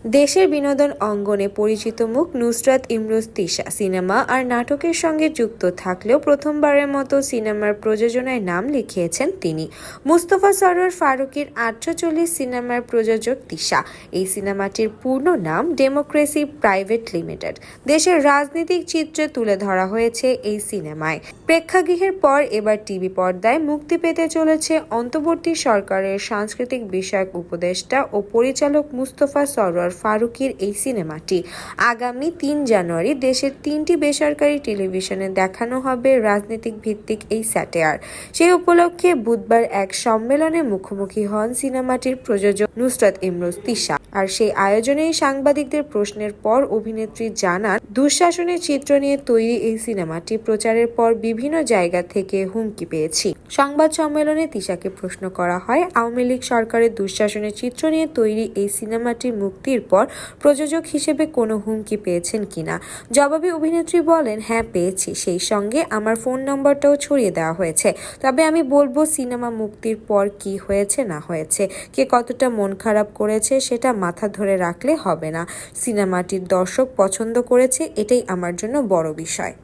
দেশের বিনোদন অঙ্গনে পরিচিত মুখ নুসরাত ইমরোজ তিশা সিনেমা আর নাটকের সঙ্গে যুক্ত থাকলেও প্রথমবারের মতো সিনেমার প্রযোজনায় নাম লিখিয়েছেন তিনি। মুস্তফা সরোয়ার ফারুকীর ৪৮ সিনেমার প্রযোজক তিশা। এই সিনেমাটির পূর্ণ নাম ডেমোক্রেসি প্রাইভেট লিমিটেড। দেশের রাজনৈতিক চিত্রে তুলে ধরা হয়েছে এই সিনেমায়। প্রেক্ষাগৃহের পর এবার টিভি পর্দায় মুক্তি পেতে চলেছে অন্তর্বর্তী সরকারের সাংস্কৃতিক বিষয়ক উপদেষ্টা ও পরিচালক মুস্তফা সরোয়ার ফারুকীর এই সিনেমাটি। আগামী ৩ জানুয়ারি দেশের ৩টি বেসরকারি টেলিভিশনে দেখানো হবে রাজনৈতিক ভিত্তিক এই স্যাটায়ার। সেই উপলক্ষে বুধবার এক সম্মেলনে মুখোমুখি হন সিনেমাটির প্রযোজক নুসরাত ইমরোজ তিশা। আর সেই আয়োজনেই সাংবাদিকদের প্রশ্নের পর অভিনেত্রী জানান, দুঃশাসনের চিত্র নিয়ে তৈরি এই সিনেমাটি প্রচারের পর বিভিন্ন জায়গা থেকে হুমকি পেয়েছি। সংবাদ সম্মেলনে তিশাকে প্রশ্ন করা হয়, আওয়ামী লীগ সরকারের দুঃশাসনের চিত্র নিয়ে তৈরি এই সিনেমাটি মুক্তির পর প্রযোজক হিসেবে কোনো হুমকি পেয়েছেন কিনা। জবাবে অভিনেত্রী বলেন, হ্যাঁ পেয়েছি, সেই সঙ্গে আমার ফোন নম্বরটাও ছড়িয়ে দেওয়া হয়েছে। তবে আমি বলবো সিনেমা মুক্তির পর কি হয়েছে না হয়েছে, কে কতটা মন খারাপ করেছে সেটা মাথা ধরে রাখলে হবে না। সিনেমাটির দর্শক পছন্দ করেছে, এটাই আমার জন্য বড় বিষয়।